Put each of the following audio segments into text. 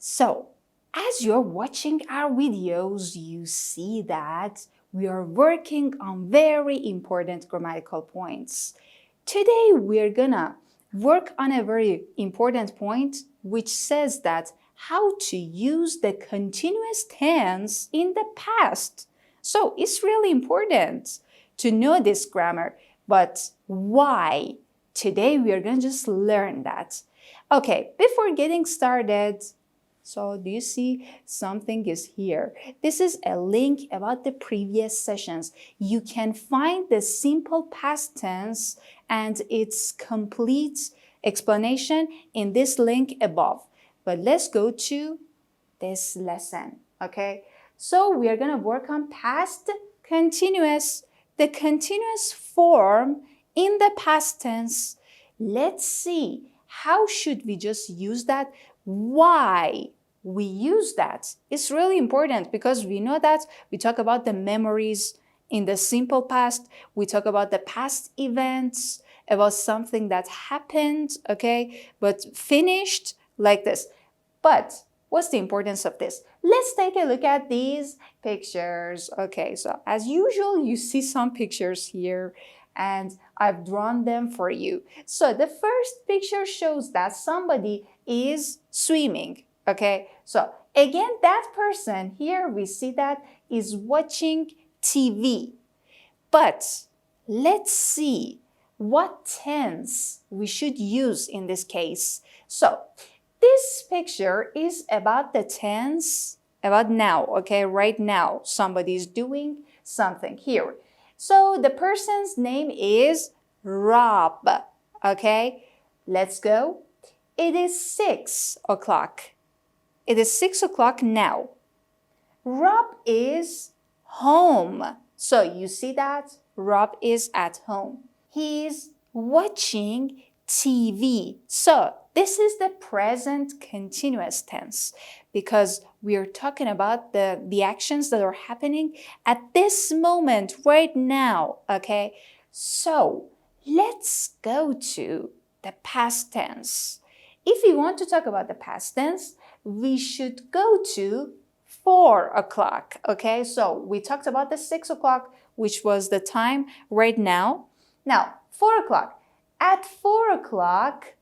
So, as you're watching our videos, you see that we are working on very important grammatical points. Today, we're gonna work on a very important point which says that how to use the continuous tense in the past. So, it's really important to know this grammar, but why? Today, we are gonna just learn that. Okay, before getting started, so do you see something is here? This is a link about the previous sessions. You can find the simple past tense and its complete explanation in this link above. But let's go to this lesson, okay? So we are going to work on past continuous, the continuous form in the past tense. Let's see, how should we just use that? Why we use that? It's really important because we know that we talk about the memories in the simple past. We talk about the past events, about something that happened, okay, but finished like this. But what's the importance of this? Let's take a look at these pictures. Okay, so as usual, you see some pictures here and I've drawn them for you. So the first picture shows that somebody is swimming. Okay, so again, that person here, we see that is watching TV. But let's see what tense we should use in this case. So this picture is about the tense, about now, okay, right now. Somebody's doing something here. So the person's name is Rob, okay? Let's go. It is 6 o'clock. It is 6 o'clock now. Rob is home. So you see that? Rob is at home. He's watching TV. So this is the present continuous tense because we are talking about the actions that are happening at this moment, right now, okay? So let's go to the past tense. If we want to talk about the past tense, we should go to 4 o'clock, okay? So we talked about the 6 o'clock, which was the time right now. Now, 4 o'clock. At 4 o'clock,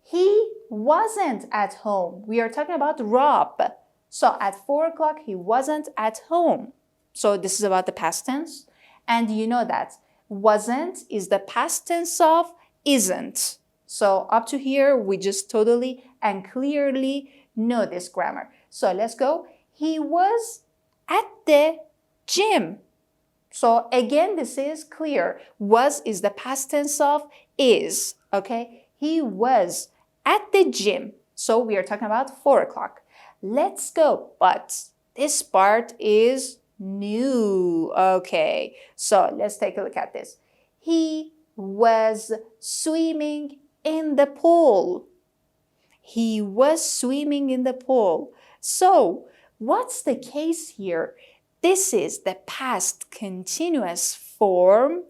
he wasn't at home. We are talking about Rob. So at 4 o'clock, he wasn't at home. So this is about the past tense. And you know that wasn't is the past tense of isn't. So up to here, we just totally and clearly know this grammar. So let's go. He was at the gym. So again, this is clear. Was is the past tense of is, okay? He was at the gym. So we are talking about 4 o'clock. Let's go. But this part is new. Okay, so let's take a look at this. He was swimming in the pool. He was swimming in the pool. So what's the case here? This is the past continuous form,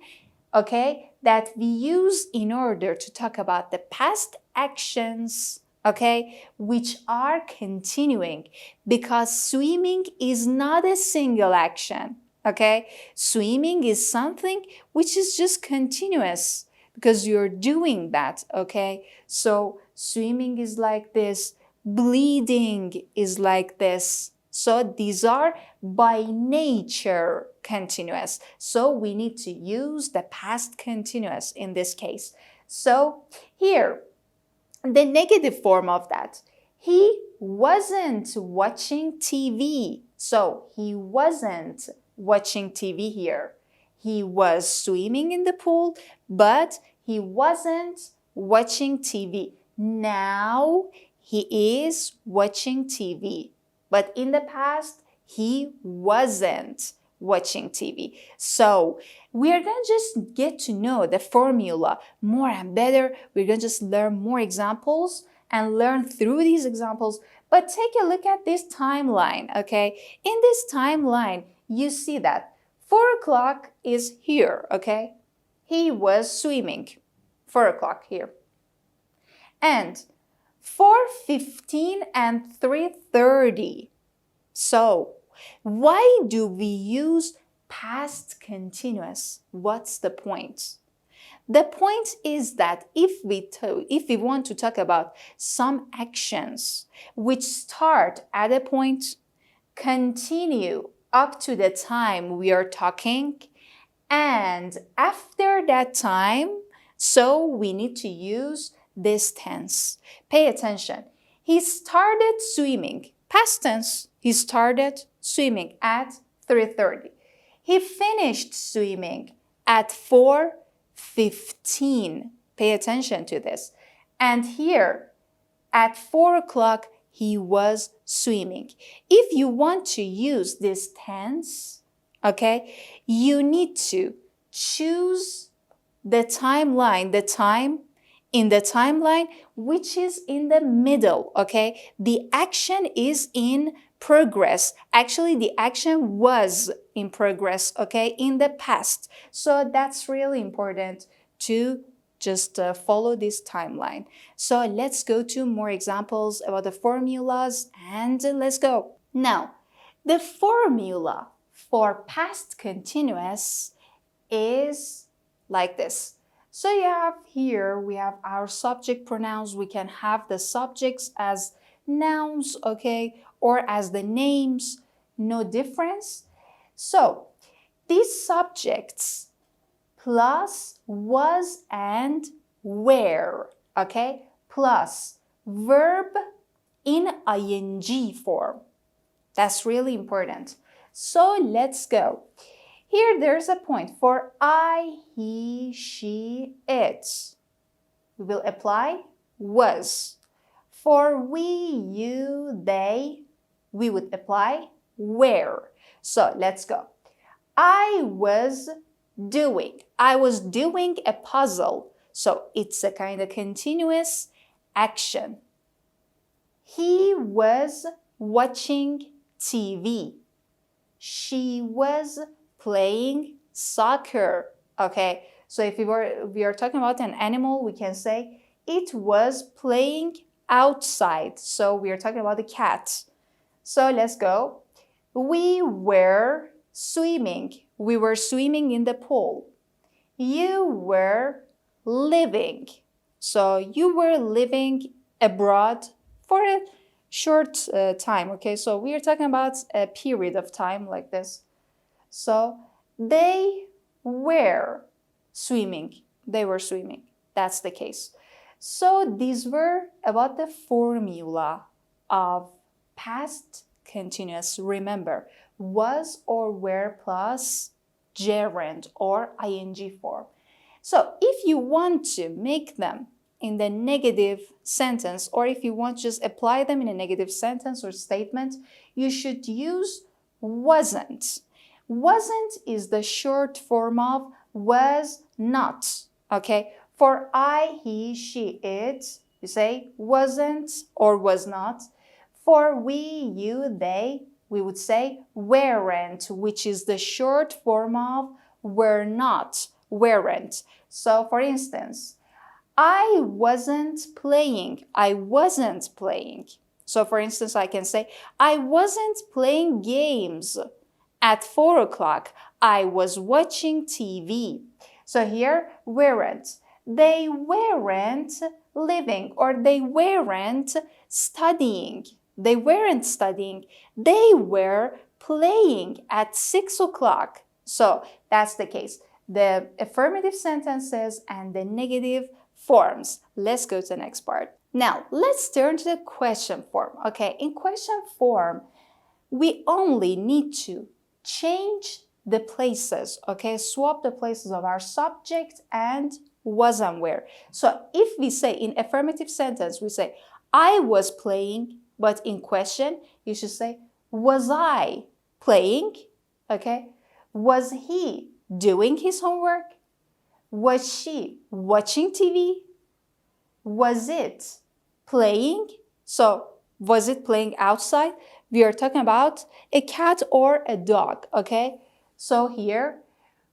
okay, that we use in order to talk about the past actions, okay, which are continuing because swimming is not a single action, okay? Swimming is something which is just continuous because you're doing that, okay? So swimming is like this, bleeding is like this. So these are by nature continuous. So we need to use the past continuous in this case. So here, the negative form of that, he wasn't watching TV. So he wasn't watching TV here. He was swimming in the pool, but he wasn't watching TV. Now he is watching TV. But in the past, he wasn't watching TV. So we're going to just get to know the formula more and better. We're going to just learn more examples and learn through these examples. But take a look at this timeline, okay? In this timeline, you see that 4 o'clock is here, okay? He was swimming. 4 o'clock here. And 4:15 and 3:30. So, why do we use past continuous? What's the point? The point is that if we want to talk about some actions which start at a point, continue up to the time we are talking, and after that time, so we need to use this tense. Pay attention. He started swimming. Past tense. He started swimming at 3:30. He finished swimming at 4:15. Pay attention to this. And here, at 4 o'clock, he was swimming. If you want to use this tense, okay, you need to choose the timeline, the time in the timeline which is in the middle, okay? The action is in progress. Actually, the action was in progress, okay, in the past. So that's really important to just follow this timeline. So let's go to more examples about the formulas and let's go. Now, the formula for past continuous is like this. So you have here, we have our subject pronouns. We can have the subjects as nouns, okay, or as the names, no difference. So these subjects plus was and were, okay, plus verb in ing form. That's really important. So let's go. Here there's a point for I, he, she, it. We will apply was. For we, you, they, we would apply were. So let's go. I was doing a puzzle. So it's a kind of continuous action. He was watching TV. She was playing soccer. Okay, so if we are talking about an animal, we can say it was playing outside. So we are talking about the cat. So let's go. We were swimming. We were swimming in the pool. You were living. So you were living abroad for a short time. Okay, so we are talking about a period of time like this. So they were swimming. They were swimming. That's the case. So these were about the formula of past continuous. Remember, was or were plus gerund or ing form. So if you want to make them in the negative sentence, or if you want to just apply them in a negative sentence or statement, you should use wasn't. Wasn't is the short form of was not. Okay, for I, he, she, it, you say wasn't or was not. For we, you, they, we would say weren't, which is the short form of were not, weren't. So for instance, I wasn't playing. I wasn't playing. So for instance, I can say, I wasn't playing games at 4 o'clock. I was watching TV. So here, weren't. They weren't living or they weren't studying. They weren't studying. They were playing at 6 o'clock. So that's the case. The affirmative sentences and the negative forms. Let's go to the next part. Now, let's turn to the question form. Okay, in question form, we only need to change the places, okay? Swap the places of our subject and was and were. So if we say in affirmative sentence, we say, I was playing, but in question, you should say, was I playing? Okay? Was he doing his homework? Was she watching TV? Was it playing? So, was it playing outside? We are talking about a cat or a dog, okay? So here,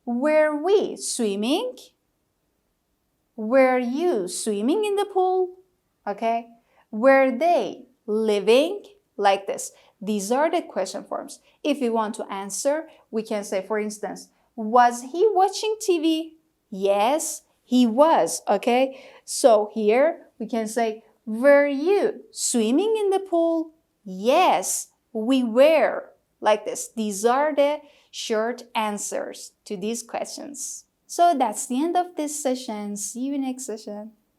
were we swimming? Were you swimming in the pool? Okay? Were they living? Like this. These are the question forms. If we want to answer, we can say, for instance, was he watching TV? Yes, he was, okay? So here we can say, were you swimming in the pool? Yes, we were. Like this. These are the short answers to these questions. So that's the end of this session. See you next session.